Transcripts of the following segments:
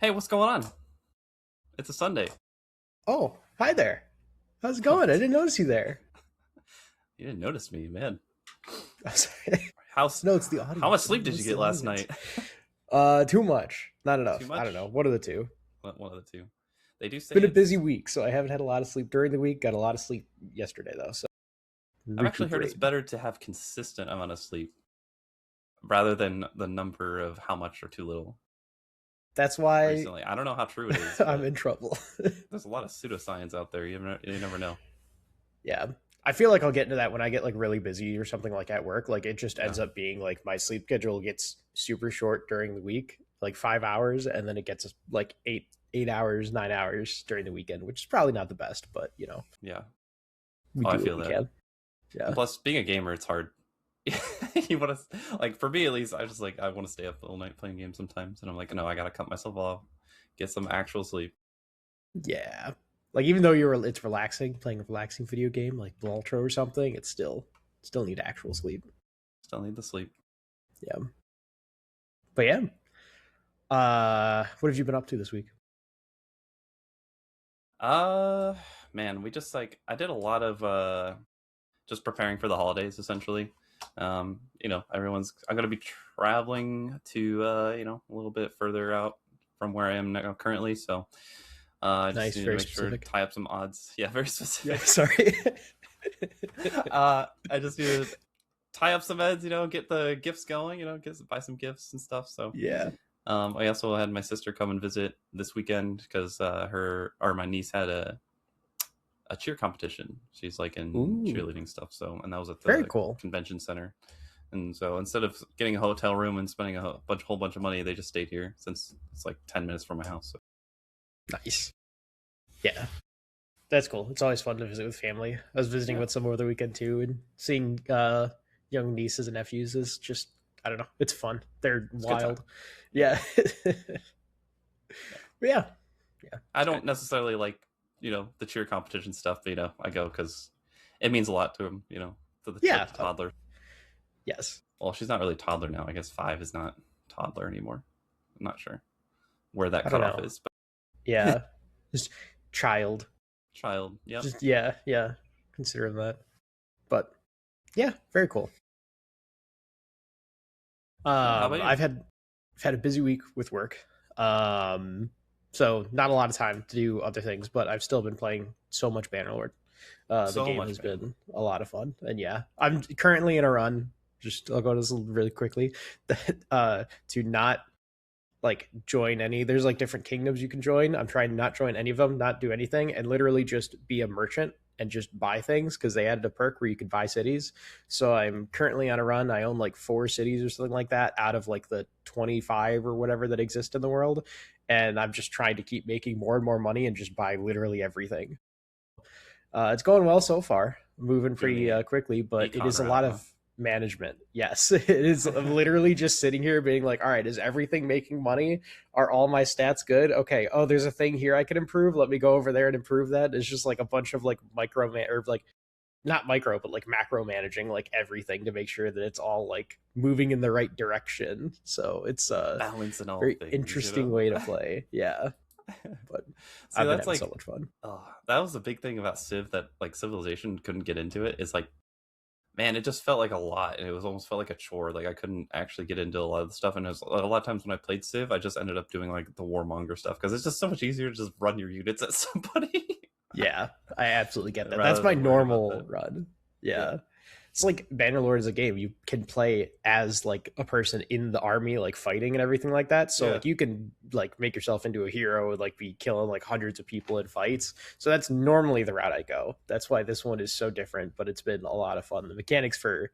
Hey, what's going on? It's a Sunday. Oh, hi there. How's it going? I didn't notice you there. You didn't notice me, man. I'm sorry. How No, it's the how much audience. sleep did you It's get the last audience. night? Too much. Not Too enough. I don't know. much? What are the two? One of the two. They do It's say been a busy it's. week, so I haven't had a lot of sleep during the week. Got a lot of sleep yesterday though, so I've actually heard it's recuperate. better to have consistent amount of sleep rather than the number of how much or too little. That's why Recently, I don't know how true it is, I'm but in trouble. there's a lot of pseudoscience out there. You never know. Yeah. I feel like I'll get into that when I get like really busy or something like at work. Like it just Yeah, ends up being like my sleep schedule gets super short during the week, like 5 hours, and then it gets like eight hours, 9 hours during the weekend, which is probably not the best, but yeah. we Oh, I do what feel we that. can. And Yeah. plus, being a gamer, it's hard. You want to like for me at least. I just like I want to stay up all night playing games sometimes, and I'm like, no, I gotta cut myself off, get some actual sleep. Yeah. Like even though it's relaxing, playing a relaxing video game like Ultra or something, it's still need actual sleep. Still need the sleep. Yeah. But yeah. What have you been up to this week? Uh, man, we just like I did a lot of just preparing for the holidays essentially. Everyone's I'm gonna be traveling to a little bit further out from where I am now currently, so I just Nice, need to very make sure to specific. tie up some odds. Yeah, very Yeah, specific. sorry. I just need to tie up some ends, get the gifts going, buy some gifts and stuff. So Yeah. I also had my sister come and visit this weekend because my niece had a cheer competition. She's like in Ooh, cheerleading stuff. So, and that was at very the cool. convention center. And so instead of getting a hotel room and spending a whole bunch of money, they just stayed here since it's like 10 minutes from my house. So Nice. Yeah. That's cool. It's always fun to visit with family. I was visiting yeah, with some over the weekend too, and seeing young nieces and nephews is just I don't know. It's fun. They're it's a good time. wild. Yeah. Yeah. But yeah. Yeah. I It's don't good. necessarily like, the cheer competition stuff, but, I go because it means a lot to them, to the Yeah. toddler. Yes. Well, she's not really toddler now. I guess 5 is not toddler anymore. I'm not sure where that I don't cutoff know. is, but Yeah. Just child. child. Yep. Just yeah, yeah. Consider that. But yeah, very cool. Yeah. How about you? I've had a busy week with work. Um, so not a lot of time to do other things, but I've still been playing so much Bannerlord. The So game much has Bannerlord. been a lot of fun, and yeah, I'm currently in a run. Just I'll go to this really quickly. To not like join any. There's like different kingdoms you can join. I'm trying to not join any of them, not do anything, and literally just be a merchant and just buy things because they added a perk where you could buy cities. So I'm currently on a run. I own like 4 cities or something like that out of like the 25 or whatever that exist in the world. And I'm just trying to keep making more and more money and just buy literally everything. It's going well so far, moving Doing pretty the quickly, but it econ is a route, lot huh? of management. Yes, it is literally just sitting here being like, all right, is everything making money? Are all my stats good? Okay. Oh, there's a thing here I can improve. Let me go over there and improve that. It's just like a bunch of like or like not micro, but like macro managing like everything to make sure that it's all like moving in the right direction. So it's a Balance in all very things. interesting way to play. Yeah, but See, I've been that's having so like, much fun. that was the big thing about Civ that like Civilization couldn't get into it. Is like, man, it just felt like a lot, and it was almost felt like a chore. Like I couldn't actually get into a lot of the stuff, and it was, a lot of times when I played Civ, I just ended up doing like the warmonger stuff because it's just so much easier to just run your units at somebody Yeah, I absolutely get that. That's rather my than worrying about normal that. run. Yeah, Yeah. It's like Bannerlord is a game. You can play as like a person in the army, like fighting and everything like that. So yeah. like you can like make yourself into a hero and like be killing like hundreds of people in fights. So that's normally the route I go. That's why this one is so different, but it's been a lot of fun. The mechanics for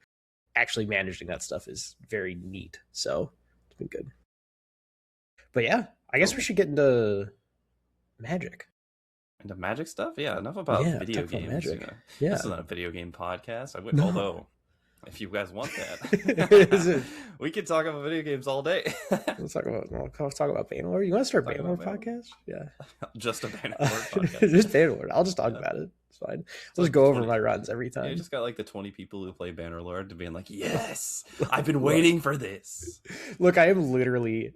actually managing that stuff is very neat. So it's been good. But yeah, I guess we Cool. should get into magic. Into magic stuff. Yeah, enough about Yeah, video talk about games. magic. This is Yeah. not a video game podcast. I would, No. although if you guys want Is that, it we could talk about video games all day. let's talk about Bannerlord. You want to start Talking about Bannerlord Bannerlord, podcast? Yeah. just a Bannerlord podcast. Just Bannerlord. I'll just talk Yeah, about it. It's fine. It's I'll just like the go over 20. my runs every Yeah, you time. just got like the 20 people who play Bannerlord to being like, yes, I've been Look, waiting for this. look, I am literally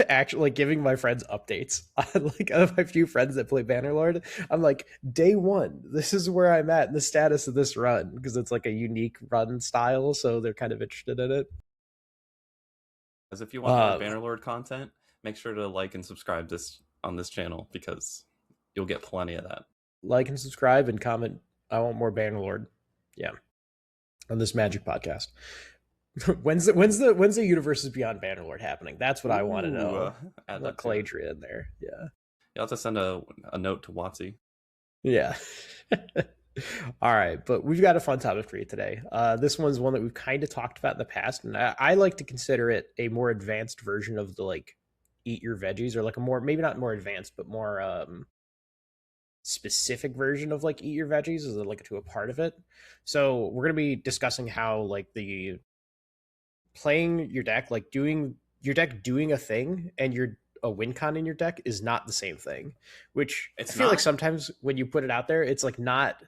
actually like giving my friends updates. Like I have a few friends that play Bannerlord. I'm like, day one, this is where I'm at in the status of this run because it's like a unique run style, so they're kind of interested in it. As if you want more Um, Bannerlord content, make sure to like and subscribe this on this channel because you'll get plenty of that. like and subscribe and comment. I want more Bannerlord. Yeah, on this Magic podcast. When's the Universes Beyond Bannerlord happening? That's what I want to Ooh, know. I add want that to it. Caladria in there. Yeah. You'll have to send a note to Watsy. Yeah. All right, but we've got a fun topic for you today. This one's one that we've kind of talked about in the past, and I like to consider it a more advanced version of the like eat your veggies, or like a more maybe not more advanced, but more specific version of like eat your veggies is like to a part of it. So we're gonna be discussing how like the playing your deck, like doing your deck doing a thing, and your a win con in your deck is not the same thing. Which I It's feel like not sometimes when you put it out there, it's like not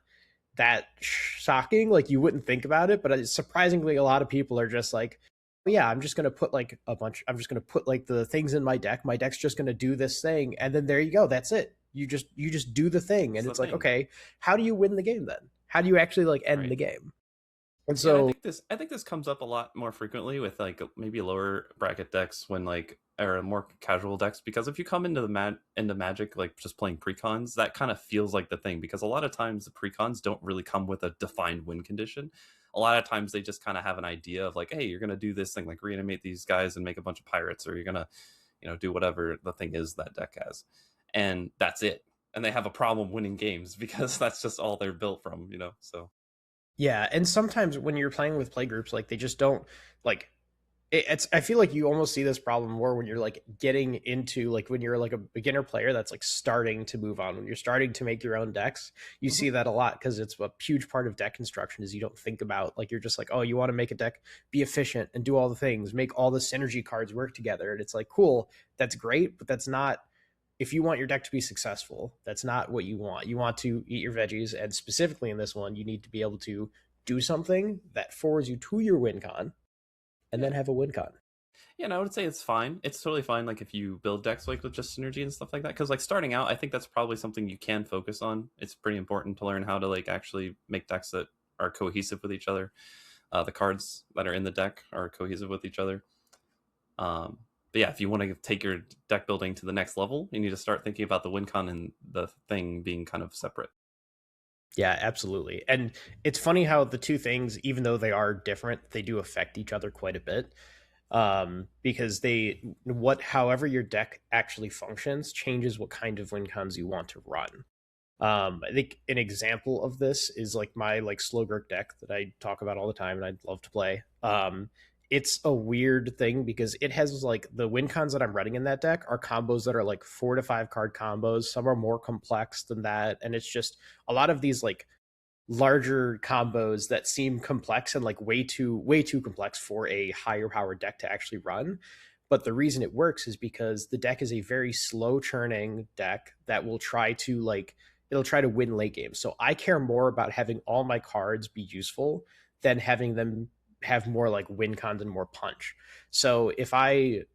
that shocking. Like you wouldn't think about it, but surprisingly, a lot of people are just like, yeah, I'm just gonna put like a bunch. I'm just gonna put like the things in my deck. My deck's just gonna do this thing, and then there you go. That's it. You just do the thing, it's and the it's like, thing, okay, how do you win the game then? How do you actually like end right? the game? And Yeah, and so I think this comes up a lot more frequently with like maybe lower bracket decks when like or more casual decks because if you come into into Magic like just playing precons, that kind of feels like the thing because a lot of times the precons don't really come with a defined win condition. A lot of times they just kind of have an idea of like, hey, you're gonna do this thing like reanimate these guys and make a bunch of pirates, or you're gonna, do whatever the thing is that deck has, and that's it. And they have a problem winning games because that's just all they're built from, So yeah, and sometimes when you're playing with play groups, like they just don't like it's I feel like you almost see this problem more when you're like getting into like when you're like a beginner player that's like starting to move on when you're starting to make your own decks. You mhm. see that a lot because it's a huge part of deck construction is you don't think about like you're just like, oh, you want to make a deck be efficient and do all the things, make all the synergy cards work together, and it's like, cool, that's great, but that's not, if you want your deck to be successful, that's not what you want. You want to eat your veggies, and specifically in this one, you need to be able to do something that forwards you to your win con and Yeah. then have a win con. Yeah, and I would say it's fine. It's totally fine, like if you build decks like with just synergy and stuff like that. Because like starting out, I think that's probably something you can focus on. It's pretty important to learn how to like actually make decks that are cohesive with each other. The cards that are in the deck are cohesive with each other. Um, but yeah, if you want to take your deck building to the next level, you need to start thinking about the win con and the thing being kind of separate. Yeah, absolutely. And it's funny how the two things, even though they are different, they do affect each other quite a bit. Because however your deck actually functions changes what kind of win cons you want to run. I think an example of this is like my like Slowgurk deck that I talk about all the time and I'd love to play. It's a weird thing because it has like the win cons that I'm running in that deck are combos that are like 4 to 5 card combos. Some are more complex than that, and it's just a lot of these like larger combos that seem complex and like way too complex for a higher power deck to actually run. But the reason it works is because the deck is a very slow churning deck that will try to like it'll try to win late games. So I care more about having all my cards be useful than having them have more like win cons and more punch. So if I'd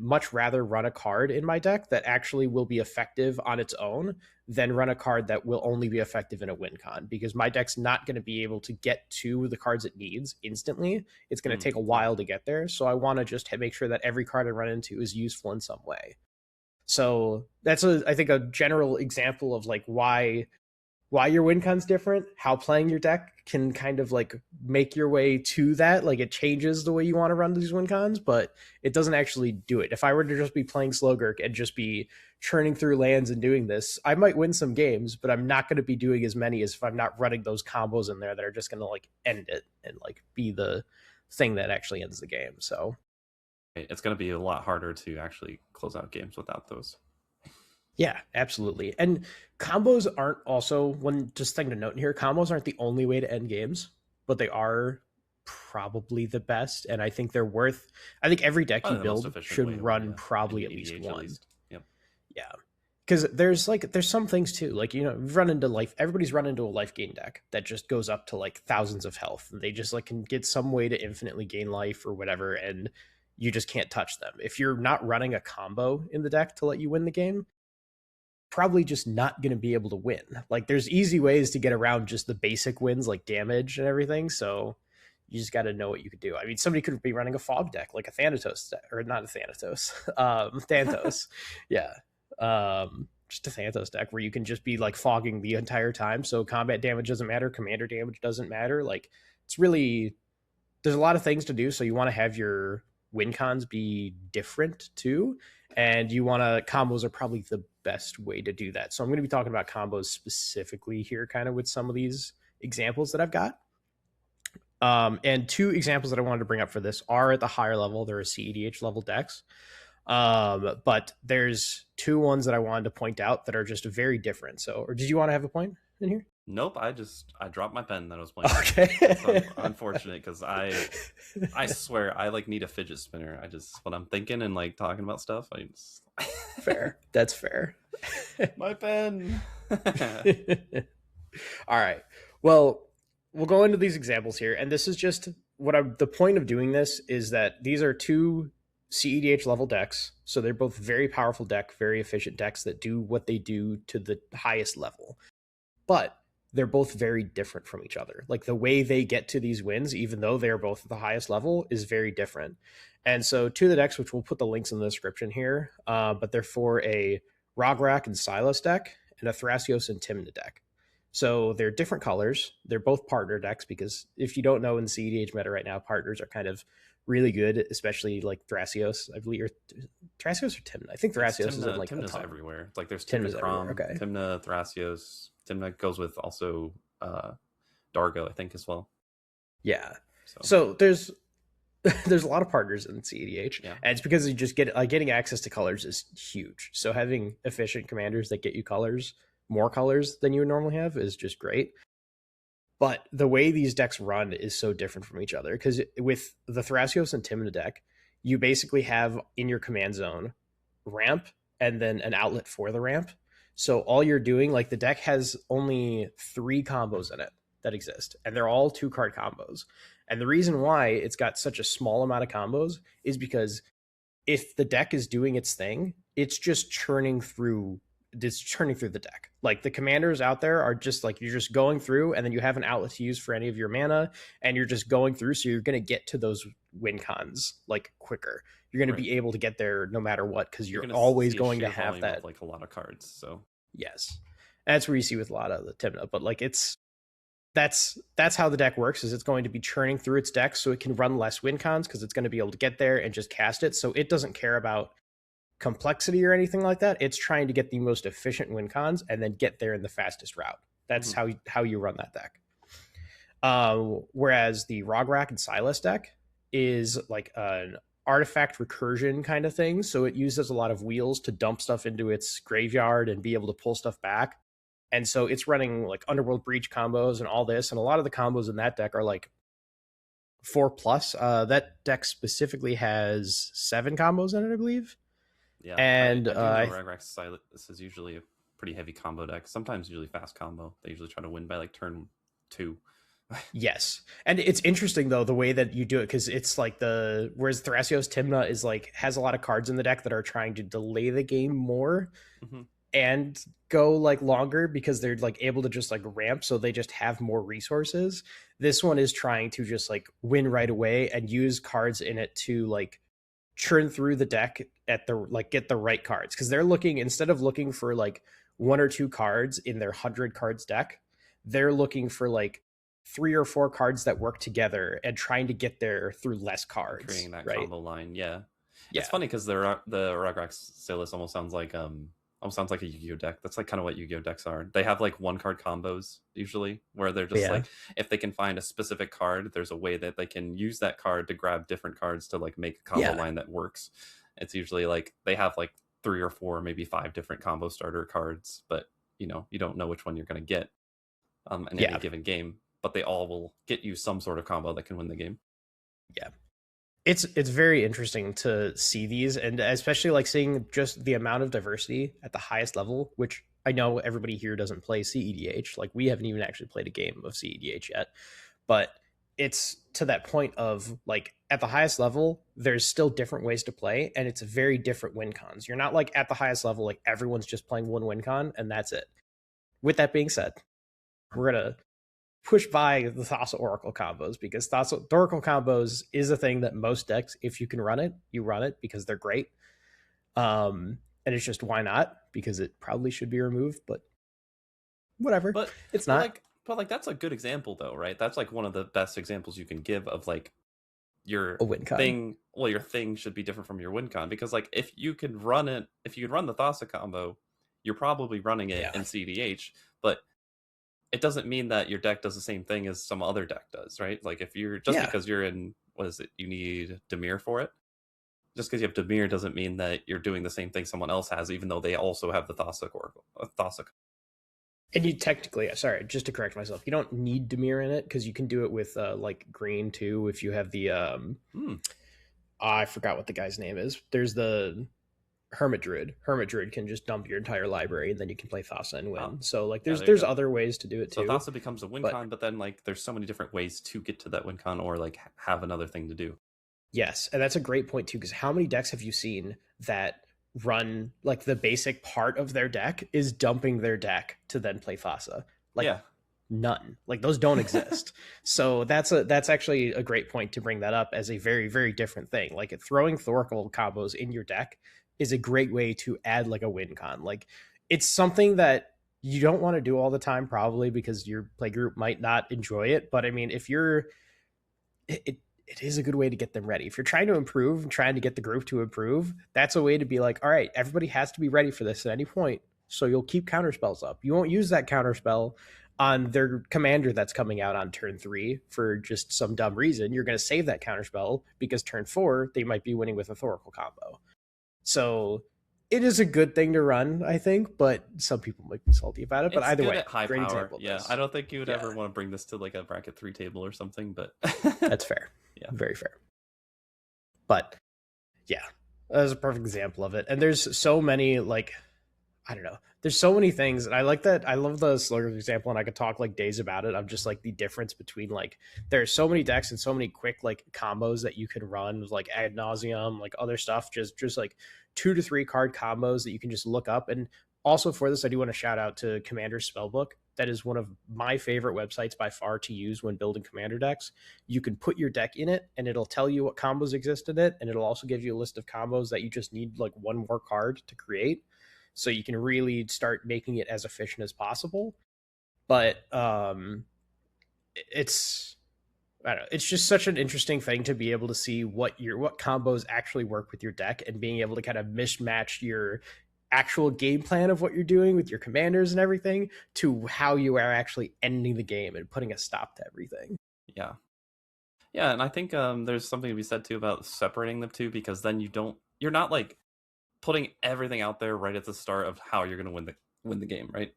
much rather run a card in my deck that actually will be effective on its own than run a card that will only be effective in a win con, because my deck's not going to be able to get to the cards it needs instantly. It's going to take a Yeah. while to get there. So I want to just make sure that every card I run into is useful in some way. So that's I think a general example of like why your win con's different, how playing your deck can kind of like make your way to that. Like it changes the way you want to run these win cons, but it doesn't actually do it. If I were to just be playing Slowgurk and just be churning through lands and doing this, I might win some games, but I'm not going to be doing as many as if I'm not running those combos in there that are just going to like end it and like be the thing that actually ends the game. So It's going to be a lot harder to actually close out games without those. yeah, absolutely. And combos aren't also one just thing to note in here. Combos aren't the only way to end games, but they are probably the best. And I think they're worth. I think every deck you Probably the most build efficient way should to win, run yeah, probably in at least EDH at one. least. Yep. Yeah. because there's some things too, like, you know, you've run into life, everybody's run into a life gain deck that just goes up to like thousands of health, and they just like can get some way to infinitely gain life or whatever, and you just can't touch them. If you're not running a combo in the deck to let you win the game, probably just not going to be able to win. Like, there's easy ways to get around just the basic wins, like damage and everything. So you just got to know what you could do. I mean, somebody could be running a fog deck, like a Thanatos deck, or not a Thanatos, Thantos. Yeah. Just a Thantos deck where you can just be like fogging the entire time. So combat damage doesn't matter. Commander damage doesn't matter. Like, it's really, there's a lot of things to do. So you want to have your win cons be different too. And you want to, combos are probably the best way to do that. So I'm going to be talking about combos specifically here, kind of with some of these examples that I've got. And two examples that I wanted to bring up for this are at the higher level. They're a CEDH level decks. But there's two ones that I wanted to point out that are just very different. So, or did you want to have a point in here? Nope, I dropped my pen that I was playing. Okay. It's unfortunate because I swear I like need a fidget spinner. I just, when I'm thinking and like talking about stuff, I just Fair. That's fair. My pen. All right. Well, we'll go into these examples here, and this is just what I'm. The point of doing this is that these are two CEDH level decks, so they're both very powerful deck, very efficient decks that do what they do to the highest level. But they're both very different from each other. Like, the way they get to these wins, even though they're both at the highest level, is very different. And so two of the decks, which we'll put the links in the description here, but they're for a Rograk and Silas deck and a Thrasios and Timna deck. So they're different colors. They're both partner decks, because if you don't know, in the CEDH meta right now, partners are kind of really good, especially like Thrasios, I believe, or Thrasios or Timna. I think Thrasios is in like Timna's everywhere. Like, there's Timna Crom, okay. Timna, Thrasios. Timna goes with also Dargo, I think, as well. Yeah. So there's a lot of partners in CEDH, yeah. And it's because you just get getting access to colors is huge. So having efficient commanders that get you colors, more colors than you would normally have, is just great. But the way these decks run is so different from each other, because with the Thrasios and Timna deck, you basically have in your command zone ramp and then an outlet for the ramp. So all you're doing, like, the deck has only 3 combos in it that exist, and they're all 2-card combos. And the reason why it's got such a small amount of combos is because if the deck is doing its thing, it's just churning through the deck. Like, the commanders out there are just like, you're just going through, and then you have an outlet to use for any of your mana, and you're just going through, so you're going to get to those win cons like quicker. You're going to be able to get there no matter what, because you're always going to have that, of, like, a lot of cards. So yes, that's where you see with a lot of the Timna. But like, that's how the deck works, is it's going to be churning through its deck so it can run less win cons, because it's going to be able to get there and just cast it. So it doesn't care about complexity or anything like that. It's trying to get the most efficient win cons and then get there in the fastest route. That's how you run that deck. Whereas the Rograk and Silas deck is like an artifact recursion kind of thing. So it uses a lot of wheels to dump stuff into its graveyard and be able to pull stuff back. And so it's running like Underworld Breach combos and all this. And a lot of the combos in that deck are like 4+. That deck specifically has 7 combos in it, I believe. Yeah, and I do know Ragrak's Silas is usually a pretty heavy combo deck. Sometimes usually fast combo. They usually try to win by like turn 2. Yes, and it's interesting though the way that you do it, because it's like whereas Thrasios Timna is like, has a lot of cards in the deck that are trying to delay the game more and go like longer, because they're like able to just like ramp, so they just have more resources. This one is trying to just like win right away and use cards in it to like churn through the deck at the like get the right cards, because they're looking, instead of looking for like 1 or 2 cards in their 100 cards deck, they're looking for like 3 or 4 cards that work together and trying to get there through less cards, creating that combo line. Yeah. It's funny because the Ragrak Silas almost sounds like a Yu-Gi-Oh deck. That's like kind of what Yu-Gi-Oh decks are. They have like 1-card combos usually, where they're just like, if they can find a specific card, there's a way that they can use that card to grab different cards to like make a combo line that works. It's usually like they have like 3 or 4, maybe 5 different combo starter cards, but you don't know which one you're going to get in any given game, but they all will get you some sort of combo that can win the game. Yeah. It's very interesting to see these, and especially like seeing just the amount of diversity at the highest level, which I know everybody here doesn't play CEDH. Like we haven't even actually played a game of CEDH yet, but it's to that point of like at the highest level, there's still different ways to play, and it's very different win cons. You're not like at the highest level, like everyone's just playing one win con and that's it. With that being said, we're gonna push by the Thassa Oracle combos because Thassa Oracle combos is a thing that most decks, if you can run it, you run it because they're great. And it's just why not? Because it probably should be removed, but whatever. But It's but not like but like that's a good example though, right? That's like one of the best examples you can give of like your a win con. thing. Well, your thing should be different from your win con because like if you could run it, if you could run the Thassa combo, you're probably running it Yeah. in CDH, but it doesn't mean that your deck does the same thing as some other deck does, right? Like if you're just Yeah. because you're in what is it, you need Demir for it. Just because you have Demir doesn't mean that you're doing the same thing someone else has, even though they also have the Thassa Oracle. Thassa. And you technically, sorry, just to correct myself, you don't need Demir in it because you can do it with like green too. If you have the Hmm. I forgot what the guy's name is. There's the Hermit Druid. Hermit Druid can just dump your entire library and then you can play Thassa and Oh, win. So like yeah, there's there you there's go. other ways to do it So too. Thassa becomes a win But con, but then like there's so many different ways to get to that win con or like have another thing to do. yes, and that's a great point too, because how many decks have you seen that run like the basic part of their deck is dumping their deck to then play Thassa? Like Yeah. none. Like those don't exist. So that's actually a great point to bring that up as a very, very different thing. Like throwing Thoracle combos in your deck is a great way to add like a win con. Like it's something that you don't want to do all the time, probably because your play group might not enjoy it. But I mean, if you're it is a good way to get them ready. If you're trying to improve and trying to get the group to improve, that's a way to be like, all right, everybody has to be ready for this at any point. So you'll keep counterspells up. You won't use that counterspell on their commander that's coming out on turn 3 for just some dumb reason. You're going to save that counterspell because turn 4 they might be winning with a Thoracle combo. So it is a good thing to run, I think, but some people might be salty about it. But It's either good way, at high great power. example of Yeah. I this. don't think you would Yeah, ever want to bring this to like a bracket 3 table or something, but that's fair. yeah. Very fair. But yeah, that's a perfect example of it. And there's so many like I don't know. There's so many things, and I like that. I love the Slugger example, and I could talk like days about it. Of just like the difference between like there's so many decks and so many quick like combos that you can run like ad nauseum, like other stuff. Just like 2 to 3 card combos that you can just look up. And also for this, I do want to shout out to Commander Spellbook. That is one of my favorite websites by far to use when building commander decks. You can put your deck in it, and it'll tell you what combos exist in it, and it'll also give you a list of combos that you just need like one more card to create so you can really start making it as efficient as possible. But it's I don't know, it's just such an interesting thing to be able to see what combos actually work with your deck and being able to kind of mismatch your actual game plan of what you're doing with your commanders and everything to how you are actually ending the game and putting a stop to everything. Yeah. Yeah, and I think there's something to be said too about separating them two because then you're not like putting everything out there right at the start of how you're going to win the game, right?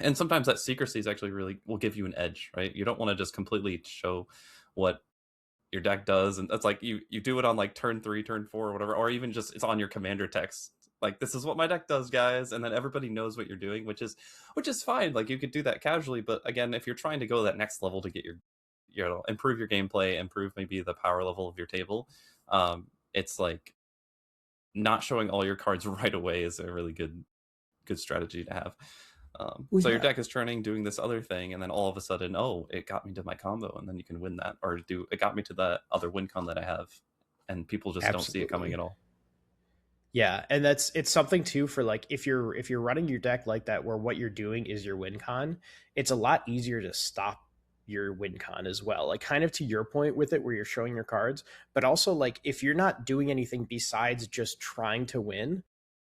And sometimes that secrecy is actually really will give you an edge, right? You don't want to just completely show what your deck does, and that's like you do it on like turn 3, turn 4, or whatever, or even just it's on your commander text. Like this is what my deck does, guys, and then everybody knows what you're doing, which is fine. Like you could do that casually, but again, if you're trying to go that next level to get improve your gameplay, improve maybe the power level of your table, it's like not showing all your cards right away is a really good strategy to have. Well, So your yeah, deck is turning, doing this other thing, and then all of a sudden, oh, it got me to my combo, and then you can win that, or it got me to that other win con that I have, and people just don't see it coming absolutely. at all. Yeah, and it's something too for like if you're running your deck like that where what you're doing is your win con, it's a lot easier to stop your win con as well. Like kind of to your point with it where you're showing your cards, but also like if you're not doing anything besides just trying to win,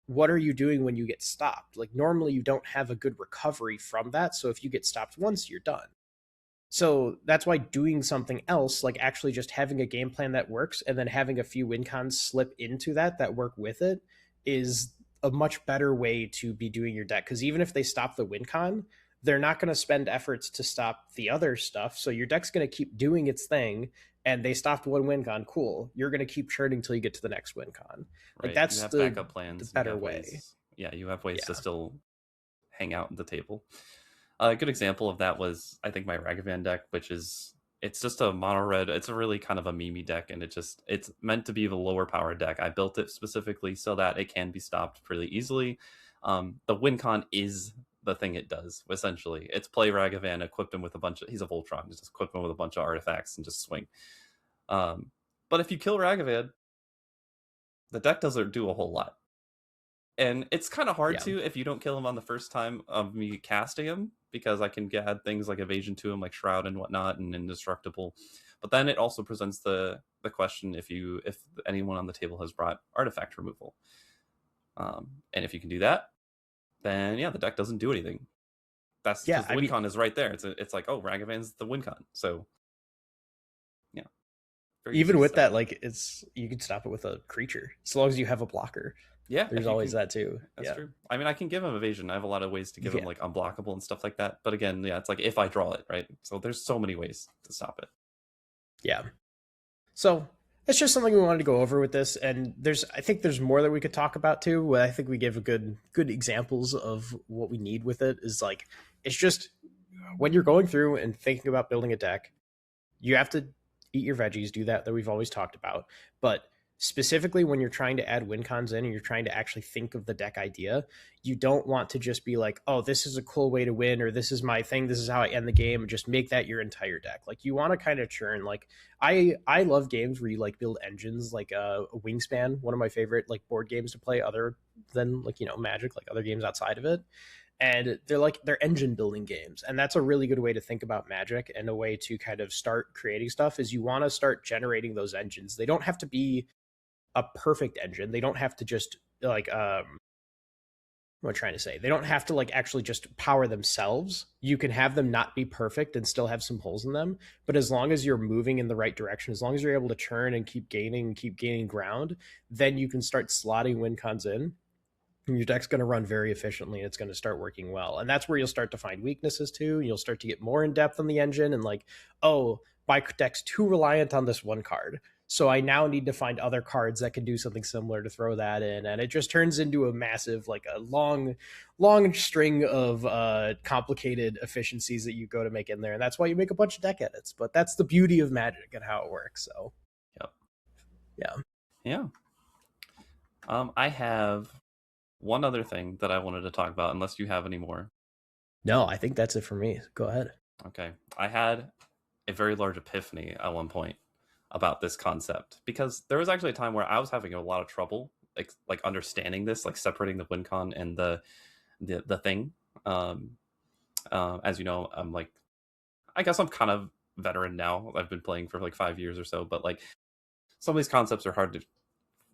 what are you doing when you get stopped? Like normally you don't have a good recovery from that, so if you get stopped once, you're done. So that's why doing something else, like actually just having a game plan that works and then having a few win cons slip into that work with it, is a much better way to be doing your deck. Because even if they stop the win con, they're not going to spend efforts to stop the other stuff. So your deck's going to keep doing its thing, and they stopped one win con. Cool. You're going to keep churning until you get to the next win con. Like Right. You that's have the backup plans. You better have way. ways. Yeah, you have ways to Yeah. still hang out at the table. A good example of that was, I think, my Ragavan deck, which is it's just a mono red. It's a really kind of a memey deck, and it's meant to be the lower power deck. I built it specifically so that it can be stopped pretty easily. The win con is the thing it does essentially. It's play Ragavan, equip him with a bunch of he's a Voltron, just equip him with a bunch of artifacts and just swing. Um, but if you kill Ragavan, the deck doesn't do a whole lot. And it's kind of hard Yeah. to if you don't kill him on the first time of me casting him, because I can add things like evasion to him, like Shroud and whatnot, and indestructible. But then it also presents the question if anyone on the table has brought artifact removal, and if you can do that, then yeah, the deck doesn't do anything. That's Yeah. because the I win mean, con is right there. It's like, oh, Ragavan's the win con, so yeah, very easy even to with stop. that, like you can stop it with a creature as long as you have a blocker. Yeah, There's if you always can, that too. that's Yeah. true. I mean, I can give him evasion. I have a lot of ways to give him Yeah. like unblockable and stuff like that. But again, yeah, it's like if I draw it, right? So there's so many ways to stop it. Yeah. So it's just something we wanted to go over with this, and I think there's more that we could talk about too. What I think we gave a good examples of what we need with it is like it's just when you're going through and thinking about building a deck, you have to eat your veggies, do that we've always talked about. But specifically when you're trying to add win cons in and you're trying to actually think of the deck idea, you don't want to just be like, oh, this is a cool way to win, or this is my thing, this is how I end the game, and just make that your entire deck. Like you want to kind of churn. Like I love games where you like build engines, like a Wingspan, one of my favorite like board games to play other than like, Magic, like other games outside of it. And they're engine building games, and that's a really good way to think about Magic, and a way to kind of start creating stuff is you want to start generating those engines. They don't have to be a perfect engine. They don't have to just like what am I trying to say? They don't have to like actually just power themselves. You can have them not be perfect and still have some holes in them, but as long as you're moving in the right direction, as long as you're able to churn and keep gaining ground, then you can start slotting win cons in, and your deck's going to run very efficiently, and it's going to start working well. And that's where you'll start to find weaknesses too. You'll start to get more in depth on the engine, and like, oh, my deck's too reliant on this one card, so I now need to find other cards that can do something similar to throw that in. And it just turns into a massive, like a long string of complicated efficiencies that you go to make in there. And that's why you make a bunch of deck edits. But that's the beauty of Magic and how it works. So Yep. yeah. Yeah. I have one other thing that I wanted to talk about, unless you have any more. No, I think that's it for me. Go ahead. Okay. I had a very large epiphany at one point about this concept, because there was actually a time where I was having a lot of trouble like understanding this, like separating the win con and the thing. As you know, I'm like, I guess I'm kind of veteran now. I've been playing for like 5 years or so, but like some of these concepts are hard to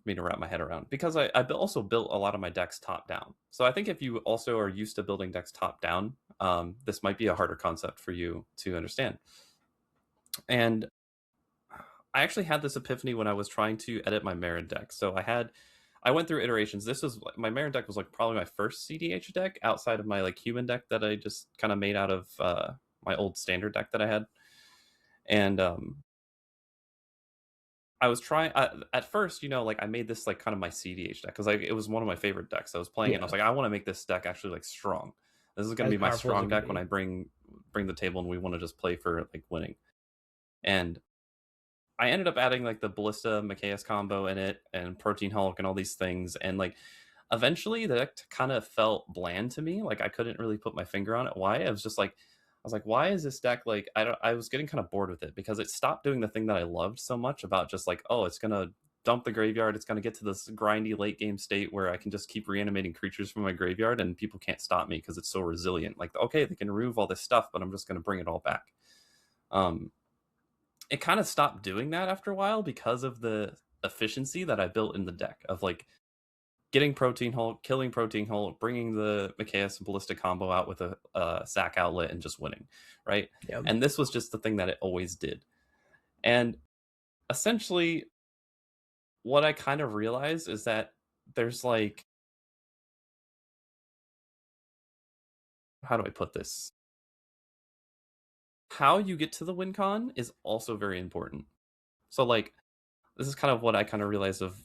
me to wrap my head around, because I also built a lot of my decks top down. So I think if you also are used to building decks top down, this might be a harder concept for you to understand. And I actually had this epiphany when I was trying to edit my Marin deck. So I went through iterations. This was my Marin deck was like probably my first CDH deck outside of my like human deck that I just kind of made out of my old standard deck that I had. And I was trying at first, like I made this like kind of my CDH deck because like it was one of my favorite decks. I was playing it, and I Yeah. was like, I want to make this deck actually like strong. This is going to As be my powerful as strong it can deck when be. I bring the table and we want to just play for like winning. And I ended up adding like the Ballista Machias combo in it and Protein Hulk and all these things, and like eventually the deck kind of felt bland to me. Like I couldn't really put my finger on it. Why? I was just like, I was like, why is this deck like I was getting kind of bored with it because it stopped doing the thing that I loved so much about just like, oh, it's gonna dump the graveyard, it's gonna get to this grindy late game state where I can just keep reanimating creatures from my graveyard and people can't stop me because it's so resilient. Like, okay, they can remove all this stuff, but I'm just gonna bring it all back. Um, it kind of stopped doing that after a while because of the efficiency that I built in the deck of like getting Protein Hulk, killing Protein Hulk, bringing the Machias and Ballistic combo out with a sack outlet and just winning, right? Yeah. And this was just the thing that it always did. And essentially, what I kind of realized is that there's like, how do I put this? how you get to the win con is also very important. So like this is kind of what I kind of realized of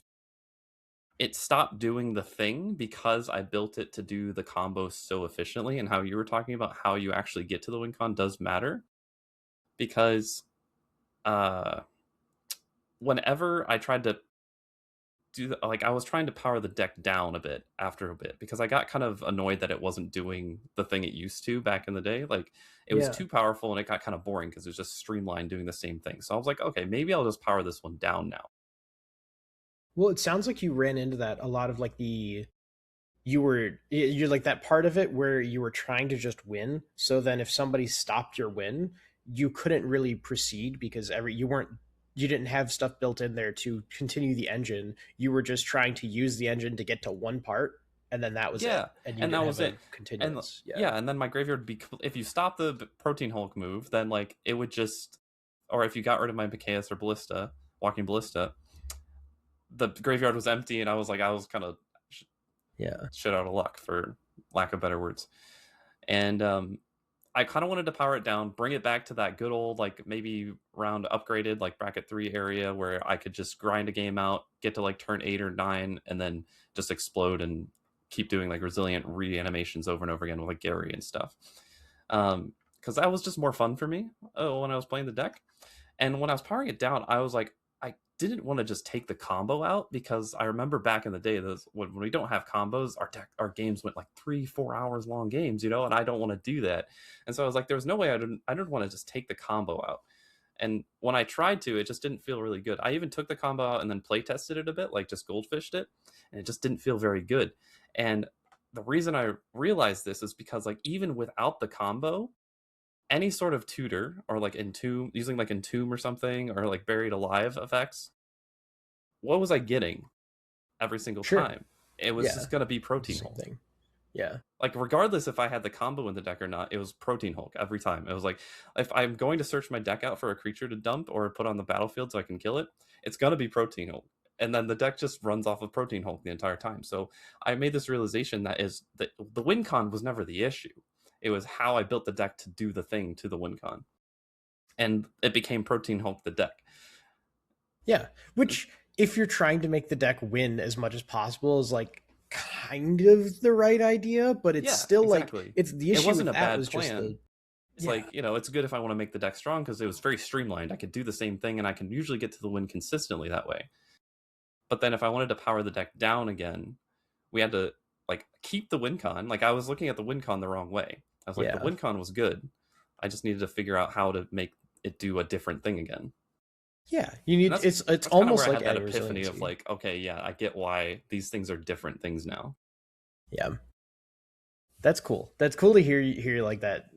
it stopped doing the thing because I built it to do the combo so efficiently, and how you were talking about how you actually get to the win con does matter because uh whenever I tried to like I was trying to power the deck down a bit after a bit because I got kind of annoyed that it wasn't doing the thing it used to back in the day. Like it was Yeah. too powerful and it got kind of boring because it was just streamlined doing the same thing. So I was like, okay, maybe I'll just power this one down now. Well, it sounds like you ran into that a lot of like you're like that part of it where you were trying to just win. So then if somebody stopped your win, you couldn't really proceed because you didn't have stuff built in there to continue the engine. You were just trying to use the engine to get to one part, and then that was it. Yeah, And you and didn't that have was a it. And continuance. Yeah. yeah, and then my graveyard would be if you stop the Protein Hulk move, then like it would just, or if you got rid of my Mikaeus or Ballista, Walking Ballista, the graveyard was empty, and I was kind of Yeah. shit out of luck for lack of better words. And I kind of wanted to power it down, bring it back to that good old like maybe round upgraded like bracket 3 area where I could just grind a game out, get to like turn 8 or 9 and then just explode and keep doing like resilient reanimations over and over again with like Gary and stuff. Cuz that was just more fun for me when I was playing the deck. And when I was powering it down, I was like, I didn't want to just take the combo out because I remember back in the day, those when we don't have combos, our games went like 3-4 hours long games, you know, and I don't want to do that. And so I was like, there was no way I didn't want to just take the combo out. And when I tried to, it just didn't feel really good. I even took the combo out and then play tested it a bit, like just goldfished it, and it just didn't feel very good. And the reason I realized this is because like even without the combo, any sort of tutor or like entomb using like entomb or something or like buried alive effects, what was I getting every single Sure. time? It was Yeah. just gonna be The Protein same Hulk. thing. Yeah. Like regardless if I had the combo in the deck or not, it was Protein Hulk every time. It was like if I'm going to search my deck out for a creature to dump or put on the battlefield so I can kill it, it's gonna be Protein Hulk. And then the deck just runs off of Protein Hulk the entire time. So I made this realization that is that the win con was never the issue. It was how I built the deck to do the thing to the win con. And it became Protein Hulk the deck. Yeah. Which, if you're trying to make the deck win as much as possible, is like kind of the right idea, but it's Yeah, still like exactly. it's the It issue wasn't with a that bad was just plan. the It's yeah. like, you know, it's good if I want to make the deck strong because it was very streamlined. I could do the same thing and I can usually get to the win consistently that way. But then if I wanted to power the deck down again, we had to like keep the win con. Like I was looking at the win con the wrong way. I was like, the Yeah. win con was good. I just needed to figure out how to make it do a different thing again. Yeah. You And need it's that's kind of where almost I like had that adding epiphany of resiliency. like, okay, yeah, I get why these things are different things now. Yeah. That's cool. That's cool to hear like that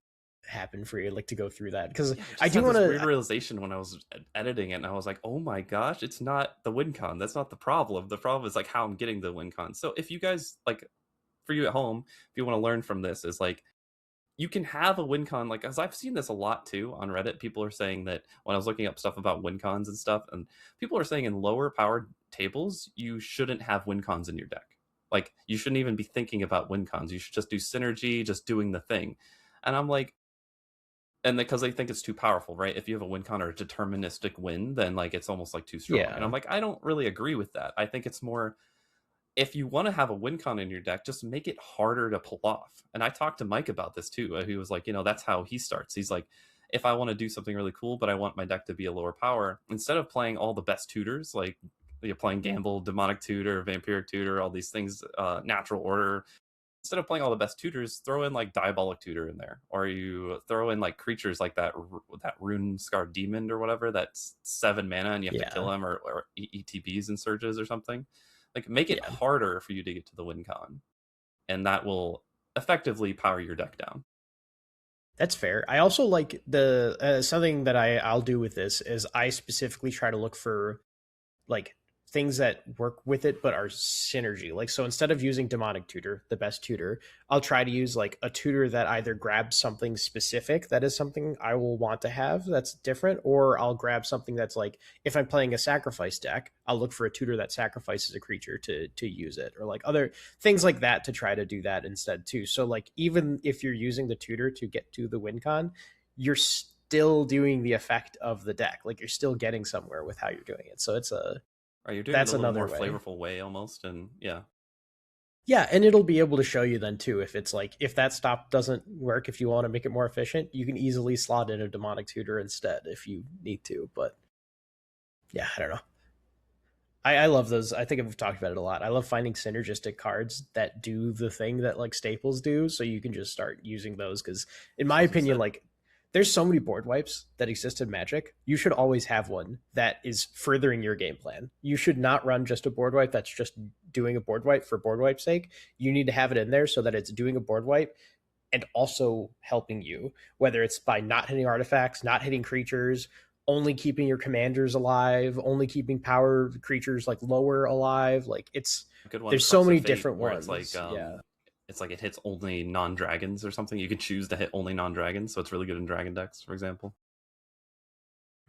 happen for you, like to go through that. Because Yeah, I I just do had want this weird to realization when I was editing it, and I was like, "Oh my gosh, it's not the win con. That's not the problem. The problem is like how I'm getting the win con." So if you guys like, for you at home, if you want to learn from this, is like you can have a win con. Like, as I've seen this a lot too on Reddit, people are saying that when I was looking up stuff about win cons and stuff, and people are saying in lower powered tables you shouldn't have win cons in your deck. Like, you shouldn't even be thinking about win cons. You should just do synergy, just doing the thing. And I'm like, and because they think it's too powerful, right? If you have a win con or a deterministic win, then like it's almost like too strong. And I'm yeah. like, I don't really agree with that. I think it's more if you want to have a win con in your deck, just make it harder to pull off. And I talked to Mike about this too. He was like, you know, that's how he starts. He's like, if I want to do something really cool, but I want my deck to be a lower power, instead of playing all the best tutors, like you're playing Gamble, Demonic Tutor, Vampiric Tutor, all these things, Natural Order, instead of playing all the best tutors, throw in like Diabolic Tutor in there, or you throw in like creatures like that Rune Scarred Demon or whatever that's 7 mana and you have to Yeah. kill him, or ETBs and surges or something. Like make it Yeah. harder for you to get to the win con, and that will effectively power your deck down. That's fair. I also like the something that I'll do with this is I specifically try to look for like things that work with it but are synergy. Like so instead of using demonic tutor, the best tutor, I'll try to use like a tutor that either grabs something specific that is something I will want to have that's different, or I'll grab something that's like if I'm playing a sacrifice deck, I'll look for a tutor that sacrifices a creature to use it, or like other things like that to try to do that instead too. So like even if you're using the tutor to get to the win con, you're still doing the effect of the deck. Like you're still getting somewhere with how you're doing it. So it's a Or you're doing it in that's a little another more way. flavorful way almost, and yeah. Yeah, and it'll be able to show you then too if it's like if that stop doesn't work, if you want to make it more efficient, you can easily slot in a demonic tutor instead if you need to. But yeah, I don't know. I love those. I think I've talked about it a lot. I love finding synergistic cards that do the thing that like staples do, so you can just start using those. Because in my As you opinion, said. like there's so many board wipes that exist in Magic. You should always have one that is furthering your game plan. You should not run just a board wipe that's just doing a board wipe for board wipe's sake. You need to have it in there so that it's doing a board wipe and also helping you, whether it's by not hitting artifacts, not hitting creatures, only keeping your commanders alive, only keeping power creatures like lower alive. Like it's A good one, there's so Crux of many Fate, different where it's like ones. Yeah. it hits only non-dragons or something. You could choose to hit only non-dragons, so it's really good in dragon decks, for example.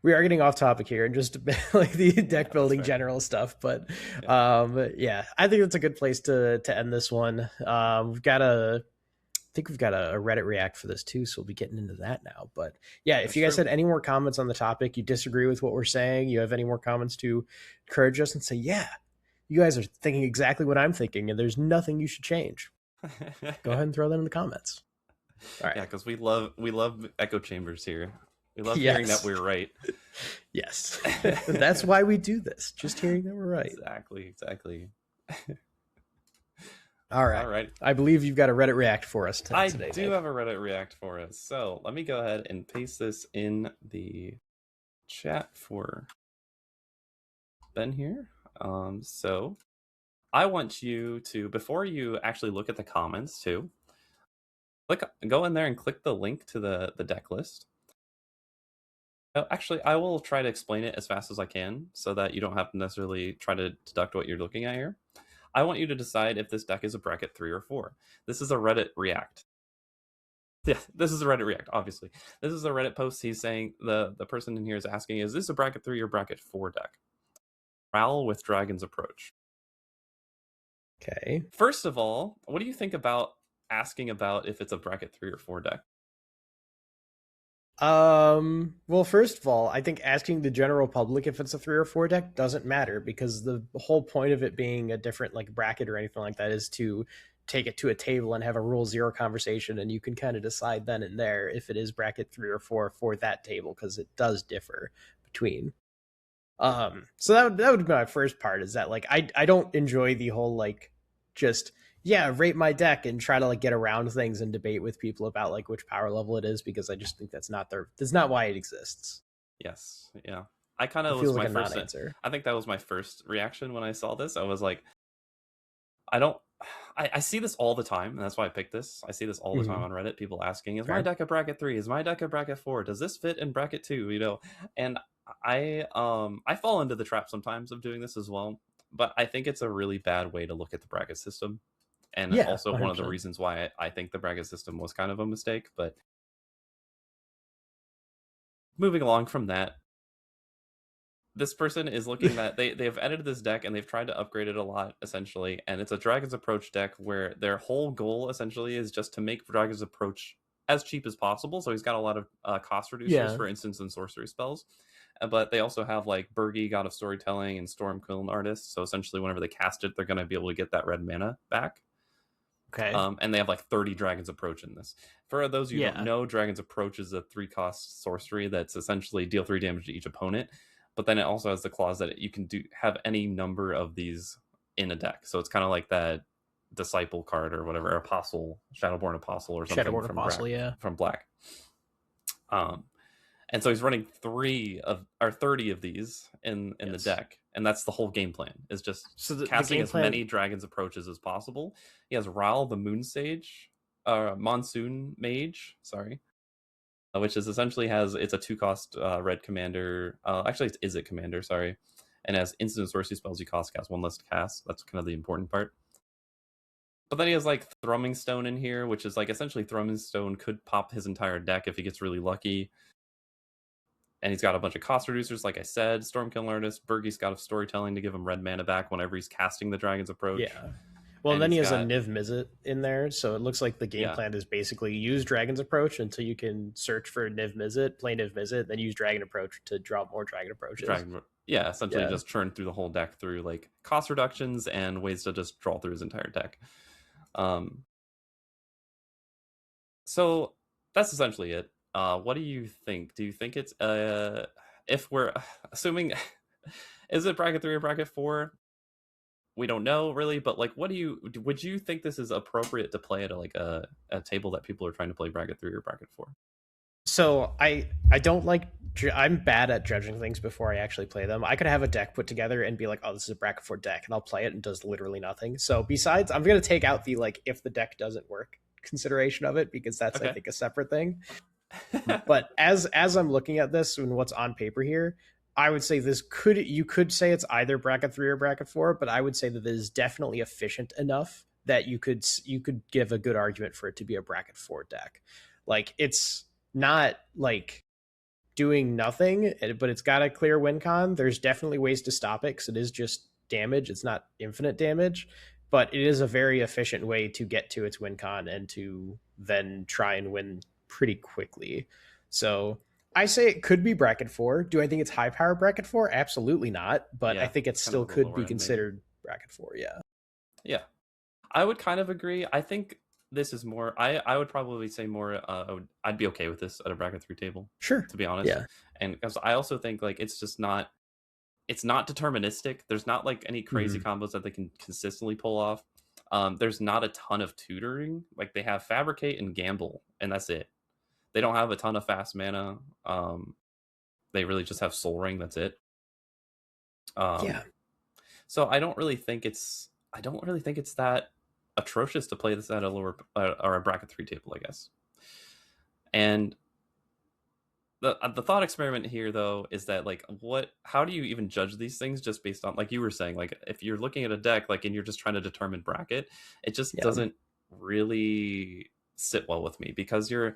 We are getting off topic here and just like the Yeah, deck that's building fair. general stuff, but Yeah, yeah, I think that's a good place to end this one. We've got a I think we've got a Reddit react for this too, so we'll be getting into that now. But yeah, if that's you guys true. had any more comments on the topic, you disagree with what we're saying, you have any more comments to encourage us and say, yeah, you guys are thinking exactly what I'm thinking, and there's nothing you should change. Go ahead and throw that in the comments. All Yeah, right. because we love echo chambers here. We love hearing that Yes. we're right. Yes. That's why we do this. Just hearing that we're right. Exactly. All All right. right. I believe you've got a Reddit react for us I today, do Dave. have a Reddit react for us. So let me go ahead and paste this in the chat for Ben here. So I want you to, before you actually look at the comments too, go in there and click the link to the deck list. Oh, actually, I will try to explain it as fast as I can so that you don't have to necessarily try to deduct what you're looking at here. I want you to decide if this deck is a bracket 3 or 4. This is a Reddit react. Yeah, this is a Reddit react, obviously. This is a Reddit post. He's saying, the person in here is asking, is this a bracket 3 or bracket 4 deck? Prowl with Dragon's Approach. Okay. First of all, what do you think about asking about if it's a bracket 3 or 4 deck? Well, first of all, I think asking the general public if it's a 3 or 4 deck doesn't matter because the whole point of it being a different like bracket or anything like that is to take it to a table and have a rule zero conversation, and you can kind of decide then and there if it is bracket 3 or 4 for that table because it does differ between. So that would be my first part is that like I don't enjoy the whole like just yeah rate my deck and try to like get around things and debate with people about like which power level it is because I just think that's not why it exists. Yes, yeah. I kind It of was feels like my a first. non-answer. I think that was my first reaction when I saw this. I was like, I don't. I see this all the time, and that's why I picked this. I see this all the time Mm-hmm. on Reddit. People asking, "Is my Fair. deck a bracket 3? Is my deck a bracket 4? Does this fit in bracket 2?" You know, and I fall into the trap sometimes of doing this as well. But I think it's a really bad way to look at the bracket system, and Yeah, also one of the 100%. reasons why I think the bracket system was kind of a mistake. But moving along from that, this person is looking that they've edited this deck and they've tried to upgrade it a lot essentially, and it's a Dragon's Approach deck where their whole goal essentially is just to make Dragon's Approach as cheap as possible. So he's got a lot of cost reducers Yeah. for instance and sorcery spells, but they also have like Bergie, God of Storytelling, and Stormquiln Artist. So essentially, whenever they cast it, they're going to be able to get that red mana back. Okay. And they have like 30 Dragon's Approach in this. For those of you who don't Yeah. know, Dragon's Approach is a 3-cost sorcery that's essentially deal 3 damage to each opponent. But then it also has the clause that you can have any number of these in a deck. So it's kind of like that Disciple card or whatever, Apostle, Shadowborn Apostle or something Shadowborn Apostle. Yeah. from Black. Um, and so he's running 30 of these in the Yes. deck, and that's the whole game plan, is just So the casting game as plan. many Dragon's Approaches as possible. He has Ral the Moon Sage, Monsoon Mage, sorry, which is essentially it's a 2-cost red commander. Actually, it's Izzet commander, sorry, and has instant sorcery spells you cast 1 less to cast. That's kind of the important part. But then he has like Thrumming Stone in here, which is like essentially Thrumming Stone could pop his entire deck if he gets really lucky. And he's got a bunch of cost reducers, like I said. Stormkill Artist, Bergie's God of Storytelling to give him red mana back whenever he's casting the Dragon's Approach. Yeah. Well, and and then he's he has a got Niv Mizzet in there, so it looks like the game yeah, plan is basically use Dragon's Approach until you can search for Niv Mizzet, play Niv Mizzet, then use Dragon Approach to draw more Dragon Approaches. Dragon. Yeah, essentially Yeah. just churn through the whole deck through like cost reductions and ways to just draw through his entire deck. Um, so that's essentially it. What do you think? Do you think it's if we're assuming is it bracket 3 or bracket 4? We don't know really, but like what do you would you think this is appropriate to play at a table that people are trying to play bracket 3 or bracket 4? So I don't like I'm bad at judging things before I actually play them. I could have a deck put together and be like, "Oh, this is a bracket 4 deck," and I'll play it and does literally nothing. So besides, I'm going to take out the like if the deck doesn't work consideration of it because that's I Okay. think a separate thing. But as I'm looking at this and what's on paper here, I would say this could you could say it's either bracket 3 or bracket 4, but I would say that it is definitely efficient enough that you could give a good argument for it to be a bracket 4 deck. Like it's not like doing nothing, but it's got a clear win con. There's definitely ways to stop it because it is just damage. It's not infinite damage, but it is a very efficient way to get to its win con and to then try and win pretty quickly. So I say it could be bracket 4. Do I think it's high power bracket 4? Absolutely not, but I Yeah, think it it's kind of still at the could lower be end maybe. considered bracket 4. Yeah. Yeah. I would kind of agree. I think this is more. I would probably say more. I'd be okay with this at a bracket 3 table, Sure. to be honest. Yeah. And because I also think like it's just not. It's not deterministic. There's not like any crazy Mm-hmm. combos that they can consistently pull off. There's not a ton of tutoring. Like they have fabricate and gamble, and that's it. They don't have a ton of fast mana. They really just have soul ring. That's it. Yeah. Um, so I don't really think it's. I don't really think it's that atrocious to play this at a lower or a bracket 3 table, I guess. And the thought experiment here though is that like what how do you even judge these things just based on like you were saying like if you're looking at a deck like and you're just trying to determine bracket, it just Yeah. doesn't really sit well with me because you're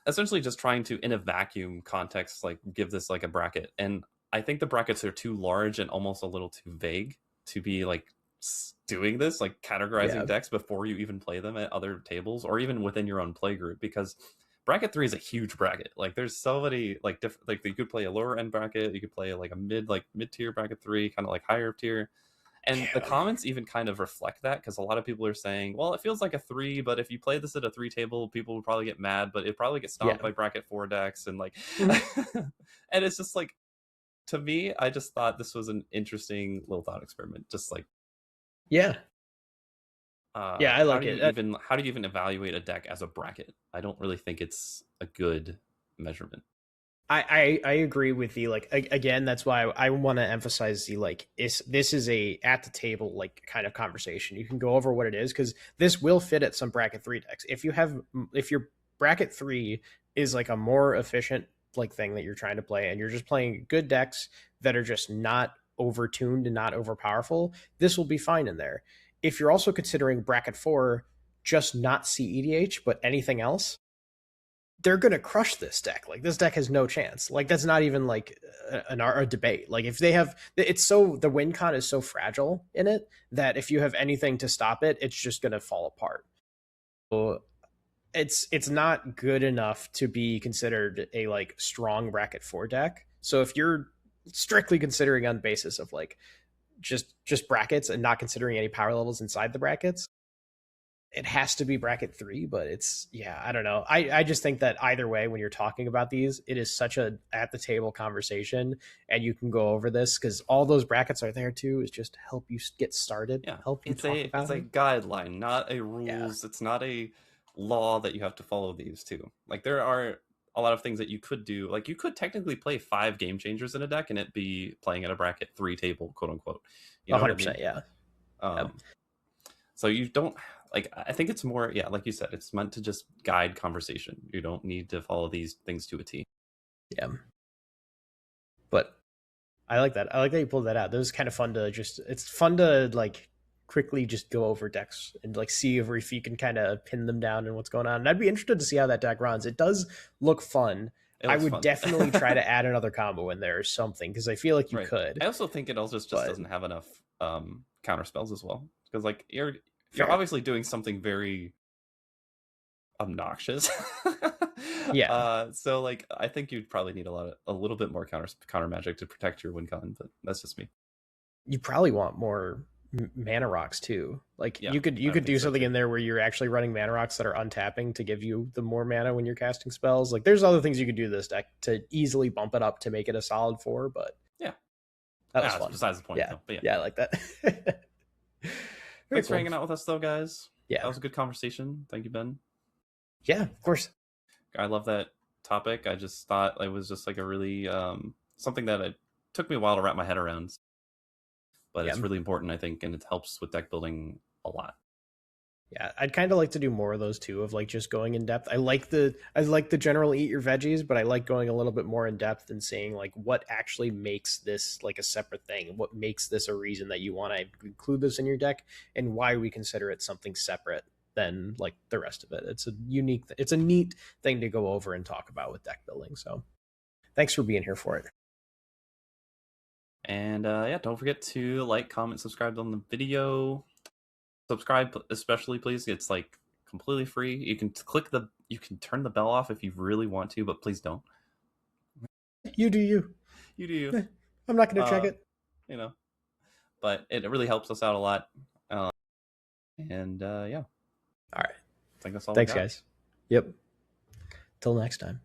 essentially just trying to in a vacuum context like give this like a bracket, and I think the brackets are too large and almost a little too vague to be like doing this like categorizing Yeah. decks before you even play them at other tables or even within your own play group, because bracket 3 is a huge bracket. Like there's so many like different, like you could play a lower end bracket, you could play like a mid tier bracket 3, kind of like higher tier. And the Yeah. comments even kind of reflect that because a lot of people are saying, well, it feels like a 3, but if you play this at a 3 table, people would probably get mad, but it probably get stomped Yeah. by bracket 4 decks. And like, Mhm. and it's just like, to me, I just thought this was an interesting little thought experiment. Just like, Yeah. Yeah, I how like do you it. even evaluate a deck as a bracket? I don't really think it's a good measurement. I agree with the like again. That's why I want to emphasize the like is this is a at the table like kind of conversation. You can go over what it is because this will fit at some bracket 3 decks. If your bracket 3 is like a more efficient like thing that you're trying to play and you're just playing good decks that are just not overtuned and not overpowerful, this will be fine in there. If you're also considering bracket 4 just not CEDH but anything else, they're gonna crush this deck. Like this deck has no chance. Like that's not even like a debate. Like if they have, it's so the win con is so fragile in it that if you have anything to stop it, it's just gonna fall apart. So it's not good enough to be considered a like strong bracket 4 deck. So if you're strictly considering on basis of like just brackets and not considering any power levels inside the brackets, it has to be bracket 3, but it's yeah, I don't know. I just think that either way when you're talking about these, it is such a at the table conversation and you can go over this because all those brackets are there too is just to help you get started, Yeah, help you talk it's about a it. guideline, not a Yeah. rules. It's not a law that you have to follow these to. Like there are a lot of things that you could do. Like you could technically play 5 game changers in a deck and it be playing at a bracket 3 table, quote unquote. You know what I mean? 100%, yeah. Yeah. Um, so you don't like. I think it's more, yeah, like you said, it's meant to just guide conversation. You don't need to follow these things to a T. Yeah. But I like that. I like that you pulled that out. That was kind of fun to just it's fun to like quickly just go over decks and like see if you can kind of pin them down and what's going on. And I'd be interested to see how that deck runs. It does look fun. It I looks would fun. definitely try to add another combo in there or something because I feel like you Right. could. I also think it also just But doesn't have enough counter spells as well. Because like you're Fair. obviously doing something very obnoxious. Yeah. So like I think you'd probably need a little bit more counter magic to protect your win con, but that's just me. You probably want more mana rocks too. Like Yeah, you I could think do so something too. in there where you're actually running mana rocks that are untapping to give you the more mana when you're casting spells. Like there's other things you could do to this deck to easily bump it up to make it a solid 4, but Yeah. that was Ah, that's fun. besides the point Yeah. though. But yeah. Yeah, I like that. Very Thanks for cool. hanging out with us though, guys. That Yeah. was a good conversation. Thank you, Ben. Yeah, of course. I love that topic. I just thought it was just like a really something that it took me a while to wrap my head around, but Yeah. it's really important, I think, and it helps with deck building a lot. Yeah, I'd kind of like to do more of those too, of like just going in depth. I like the general eat your veggies, but I like going a little bit more in depth and saying like what actually makes this like a separate thing, what makes this a reason that you want to include this in your deck, and why we consider it something separate than like the rest of it. It's a neat thing to go over and talk about with deck building. So thanks for being here for it. And yeah, don't forget to like, comment, subscribe on the video. Subscribe especially, please. It's like completely free. You can turn the bell off if you really want to, but please don't. You do you. You do you. Eh, I'm not going to check Uh, it. you know, but it really helps us out a lot. And yeah, All right. I think that's all we Thanks, got. guys. Yep. Till next time.